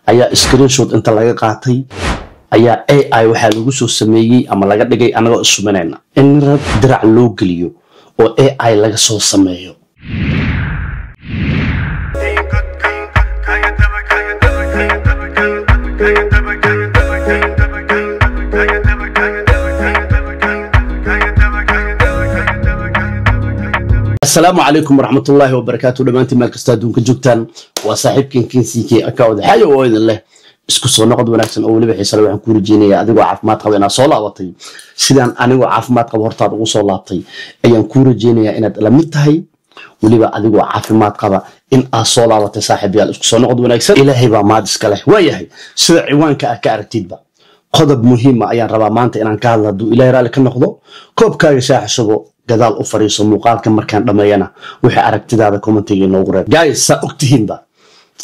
ayaa screenshot inta laga qaatay ayaa AI waxa lagu soo sameeyay ama laga dhigay anagoo isumanayna in rag dirac loo geliyo oo AI laga soo sameeyo. السلام عليكم ورحمة الله وبركاته. دمانتي مال كستادون كجوكتان وصاحبكين كنسيكي أكاود حاجة وإذن الله isku soo noqod wanaagsan oo waliba xiiso waxaan ku rajeenayaa adigoo caafimaad qaba inaad soo laabatay sidaan anigoo caafimaad qaba hortaad ugu soo laabtay ayaan ku rajeenayaa inaad la mid tahay waliba adigoo caafimaad qaba in aad soo laabatay saaxiibayaal isku soo noqod wanaagsan ilaahay baa maad iska leh waayahay sida ciwaanka ah ka aragtidba qodob muhiim ah ayaan rabaa maanta inaan ka hadlo ilaahay raali ka noqdo koobkaaga shaaxshago gadaal u fariiso muuqaalka markaan dhameeyana wixii aragtidaada commentiga inoogu reeb guys sa ogtihiinba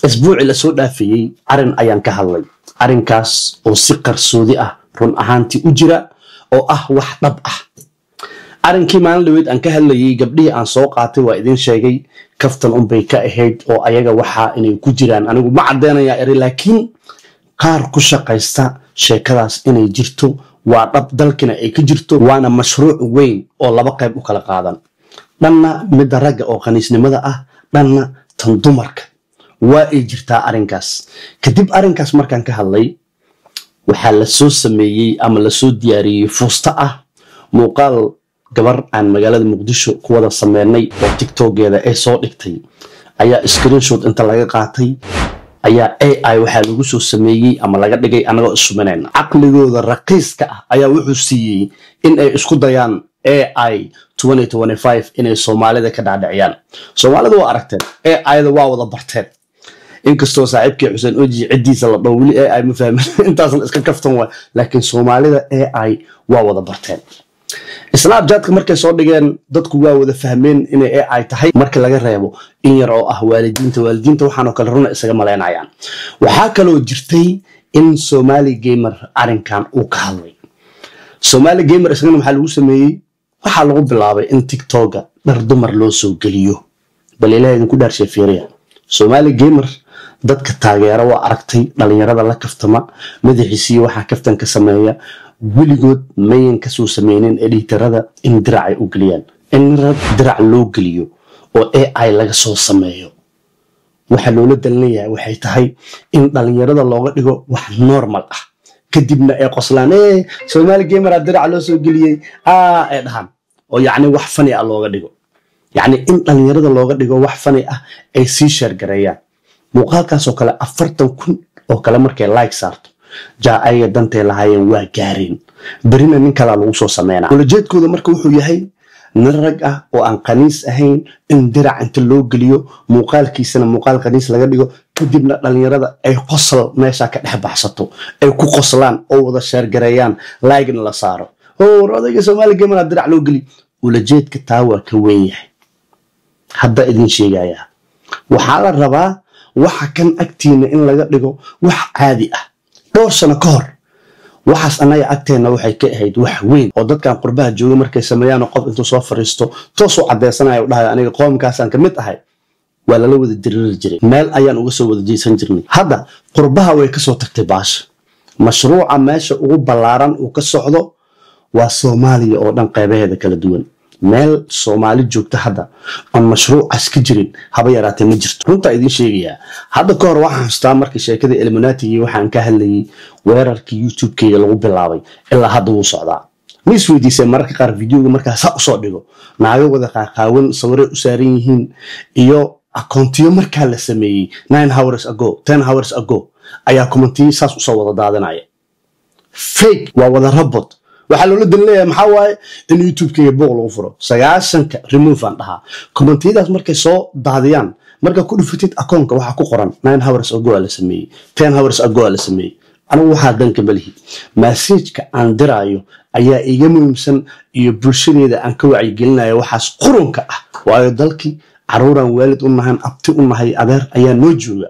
اسبوعي لسو دافيي ارن ايان كهالي ارنكاس او سي قرسودي رون اهانتي اجرا او wax dhab ah arinkii maan leeyd aan ka hadlayay gabdhii aan soo qaatay waa idin sheegay kaftan bay ka ahayd oo ayaga waxa inay ku jiraan anigu ma cadeynaya eri laakiin qaar ku shaqaysta sheekadaas inay jirto waa dhab dalkina ay ka jirto waana mashruuc weyn oo laba qayb u kala qaadan dhanna mid ragga oo qaniisnimada dhanna tan dumarka waa ay jirtaa arinkaas kadib arinkaas markaan ka hadlay waxa la soo sameeyay ama la soo diyaariyay fuusta muuqaal gabar aan magaalada Muqdisho ku wada sameeynay oo TikTok-geeda ay soo dhigtay ayaa screenshot inta laga qaatay ayaa AI waxa lagu soo sameeyay ama laga dhigay anagoo isumanayna aqligooda raqiiska ayaa wuxuu siiyay in ay isku dayaan AI 2025 inay Soomaalida ka dhaadhiciyaan Soomaalida waa aragteen AI-da waa wada barteen inkastoo saaxiibkii Xuseen Oji cidiisa la dhaw wali AI ma fahmin intaasna iska kaftan waa laakiin Soomaalida AI waa wada barteen Snapchat markay soo dhigeen dadku waa wada fahmeen inay AI tahay marka laga reebo in yar oo waalidiinta waxaan oo kale runa isaga maleynayaan waxa kale oo jirtay in Somali gamer arinkan uu ka hadlay Somali gamer isagana waxa lagu sameeyay waxa lagu bilaabay in TikTok-ga dhar dumar loo soo geliyo bal ilaahay ku dhaarshay fiiriya Somali gamer dadka taageero waa aragtay dhalinyarada la kaftama madaxiisii waxa kaftan ka sameeya wiligood mayan ka soo sameeyeen editorada in dirac ay u galiyaan in rag dirac loo geliyo oo AI laga soo sameeyo waxa loola dalinayaa waxay tahay in dhalinyarada looga dhigo wax normal ah kadibna ay qoslaan Somali gamer dirac loo soo geliyay ay dhahan oo yaani wax fani ah looga dhigo yaani in dhalinyarada looga dhigo wax fani ah ay si share gareeyaan muuqaalkaas oo kale 40,000 oo kale markay like saarto ay dantay lahaayeen waa gaareen barina nin kala lagu soo sameeyna walajeedkooda marka wuxuu yahay nin rag ah oo aan qaniis ahayn in dirac inta loo geliyo muuqaalkiisana muuqaal qaniis laga dhigo kadibna dhalinyarada ay qosol meesha ka dhex baxsato ay ku qoslaan oo wada share gareeyaan like-na la saaro odayga Somali gamer dirac loo geli walajeedka taa waa ka weyn yahay hadda idin sheegaya waxa la rabaa waxa kan agtiina in laga dhigo wax caadi ah dhowr sano ka hor waxaas anaga agteena waxay ka ahayd wax weyn oo dadkan qurbaha jooga markay sameeyaan qof intuu soo fariisto toos u cadeysanayo dhahay aniga qoomkaasaan ka mid ahay waa la wada diriri jiray meel ayaan uga soo wada jeesan jirnay hadda qurbaha way ka soo tagtay baasha mashruuca meesha ugu ballaaran uu ka socdo waa Soomaaliya oo dhan qaybaheeda kala duwan meel Soomaali joogta hadda aan mashruucaas ka jirin haba yaraatee ma jirto runta idin sheegaya hadda ka hor waxaan xustaa markii sheekada Illuminati waxaan ka hadlayay weerarkii YouTube-kayga lagu bilaabay ilaa hadda uu socdaa mis weydiisay mararka qaar videoga markaa sa soo dhigo naaga wada qaaqaawan sawirro u saaran yihiin iyo akoontiyo markaa la sameeyay 9 hours ago 10 hours ago ayaa commentiyo saas u soo wada daadanaya fake waa wada robot waxa loo leeyahay maxaa waaye in YouTube-kayga booq lagu furo 90ka remove aan dhahaa commentiyadaas markay soo daadiyaan marka ku dhufatid akoonka waxa ku qoran 9 hours ago la sameeyay 10 hours ago la sameeyay anigu waxa danka balihi message-ka aan diraayo ayaa iga muhiimsan iyo bulshadeeda aan ka wacyi gelinayo waxaas qurunka ah waayo dalkii caruuran waalid u nahan abti u nahay adeer ayaa noo jooga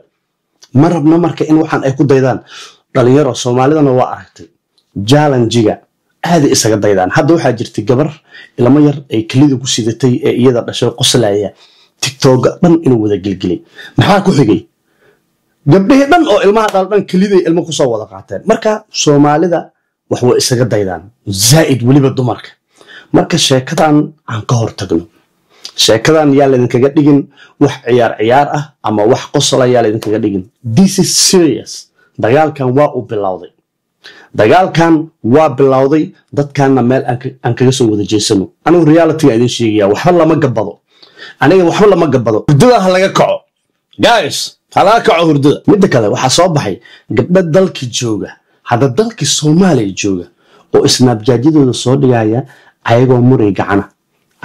ma rabna marka in waxaan ay ku daydaan dhalinyaro Soomaalidana waa aragtay challenge-ga aad isaga daydaan hadda waxa jirtay gabar ilmo yar ay kaliya ku sidatay ee iyada dhashay qoslaya TikTok dhan inuu wada gilgilay maxaa ku xigay gabdhihii dhan oo ilmaha dhaldhan keliday ilmo ku soo wada qaateen marka Soomaalida wax way isaga daydaan zaid waliba dumarka marka sheekadan aan ka hortagno sheekadan yaa la idinkaga dhigin wax ciyaar ah ama wax qosol yaa la idinkaga dhigin this is serious dagaalkan waa bilowday dadkaana meel aan kaga soo wada jeesano anigu reality idin sheegaya waxba lama gabado hurdada ha laga kaco guys ha laga kaco hurdada midda kale waxa soo baxay gabdha dalka jooga hadda dalka Soomaaliya jooga oo snapchat-yadooda soo dhigaya ayagoo muray gacana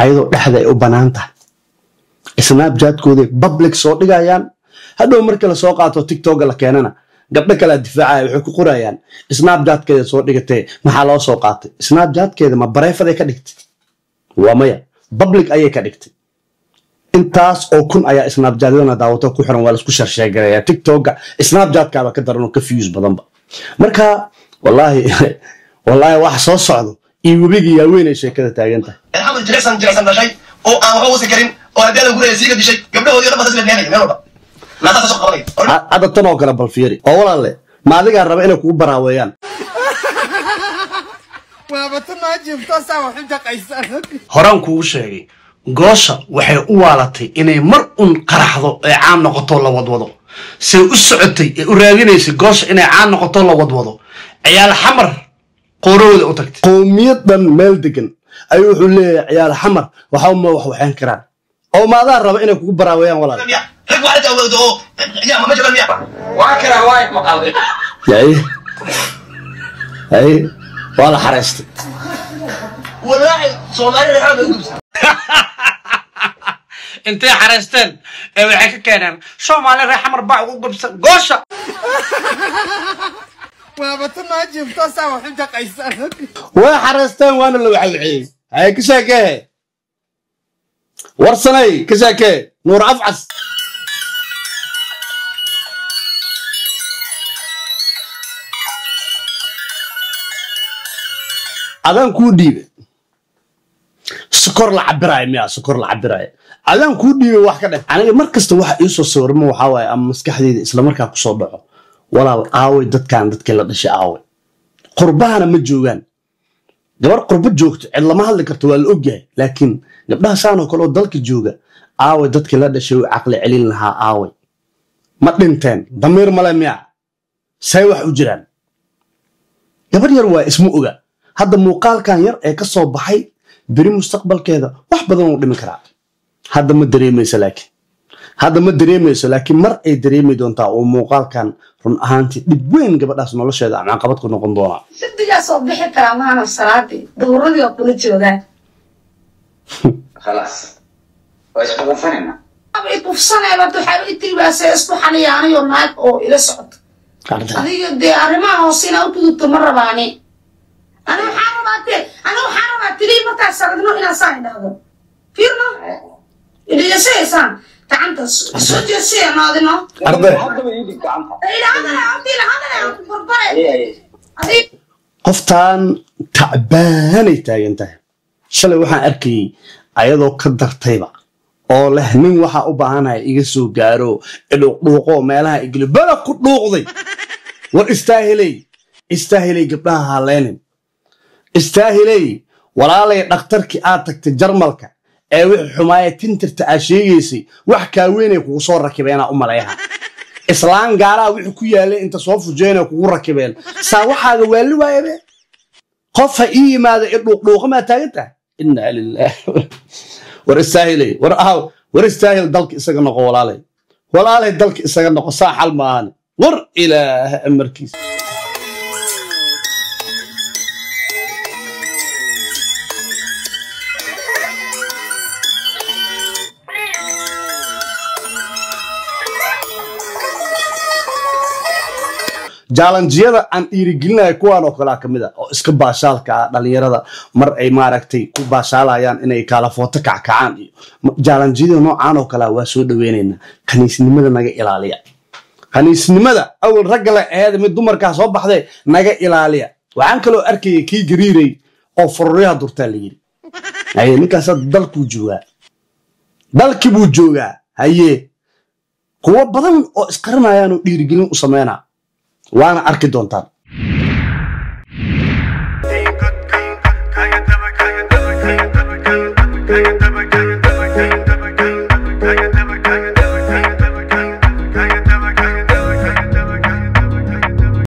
ayadoo dhexda ay u banaanta snapchat-kooda public soo dhigayaan hadhow marka la soo qaato TikTok la keenana gabdha kala difaacay waxay ku qorayaan snapchat-keeda soo dhigatay maxaa loo soo qaatay snapchat-keeda ma bareefad ka dhigtay waa maya public ayay ka dhigtay intaas oo kun ayaa snapchat-yada daawato ku xiran waa la isku sharsheegayaa TikTok snapchat-kaaba ka daran oo ka views badanba marka wallahi wax soo socdo iyo wabigi yaa weyn ay sheekada taagantahay alxamdu jilicsan dashay oo aan waxba wasi karin oo haddii la guraya siiga dishay gabdhahoodii dhan baa sasla dheenaya meel walba naata soo qabanay hadda tan oo kale bal fiiri oo walaalle ma adiga raba inay kugu baraaweeyaan waaba tan naajibta saa wax inta qaysan horaan kugu sheegay goosha waxay u waalatay inay mar un qaraxdo ee caan noqoto la wadwado say u socotay ee u raadinaysay goosha inay caan noqoto la wadwado ciyaal xamar qorowda u tagtay qowmiyadan meel degan ay wuxuu leeyahay ciyaal xamar waxa ma wax waxaan karaan oo maadaan raba inay kugu baraaweeyaan walaal rag waxa ta wado ya ma jabal miya waa kara waay maqalday ay wala xareystay wallahi Soomaaliya raxada u gubsa intee xareysteen ee waxay ka keeneen Soomaaliya rax xamar baa ugu gubsan goosha waaba tan naajibta saa wax inta qaysan waa xareysteen waana la waxay hay ka sheekay warsanay ka sheekay nuur afcas adaan ku dhiibay sokor la cabiraay adaan ku dhiibay wax ka dhig aniga markasta waxa ii soo sawirmo waxa waay ama maskaxdeeda isla markaa ku soo dhaco walaal aaway dadkii la dhashay aaway qurbahana ma joogaan gabar qurbo joogto cid lama hadli karto waa la ogyahay laakiin gabdhaha saan oo kale oo dalka jooga aaway dadkii la dhashay oo caqli celin lahaa aaway ma dhinteen damiir male miya say wax u jiraan gabar yar waa ismu oga hadda muuqaalkan yar ee ka soo baxay bari mustaqbalkeeda wax badan uu dhimi karaa hadda ma dareemayso laakiin mar ay dareemi doontaa oo muuqaalkan run ahaantii dhib weyn gabadhaas nolosheeda ama caqabad ku noqon doona sidiga soo bixi kara maana salaadii dowradii oo kula joogaan خلاص وايش بغفرنا aba ifsanayba waxay intiibaasay isku xaliyaanayo naag oo ila socoto adiga de arrimaha hoosina u tudubto ma rabaani ana waxaan rabaa tilii markaa saradno inaan saan idhaahdo fiirno idiyasaysan gacanta soo jeesay naadino arday hadda ma yidi gacanta qoftaan tacbaanay taagan tahay shalay waxaan arkayay ayadoo ka dartayba oo leh nin waxa u baahanahay iga soo gaaro dhuuqo meelaha igli bala ku dhuuqday war istaahilay gabdhaha haleenin istaahilay walaalay dhakhtarkii aad tagtay Jarmalka ee wixii xumaayay tintirta aa sheegaysay wax ka weynay kugu soo rakibeen u maleeyaha islaan gaaraa wixii ku yaalay inta soo fujeena kugu rakibeen saa waxaaga waali waayay qof ha ii yimaado dhuuq ma taaganta inna lillahi war istaahilay war istaahil dalka isaga noqo walaalay dalka isaga noqo saa xal maahan war ilaaha amarkiis jaalanjiyada aan dhiirigelinayo kuwaan oo kale kamid ah oo iska baashaalka dhalinyarada mar ay maaragtay ku baashaalayaan inay kala footo kackacaan iyo jaalanjiyada noocaan oo kale waa soo dhaweynayna kaniisnimada naga ilaaliya kaniisnimada awal ragga la eed mid dumarka soo baxday naga ilaaliya waxaan kaloo arkay kii gariiray oo furriyaha durtaa la yiri ay ninkaas dalku jooga dalkii buu joogaa haye kuwa badan oo isqarinayaan oo dhiirigelin u sameynaa waana arki doontaan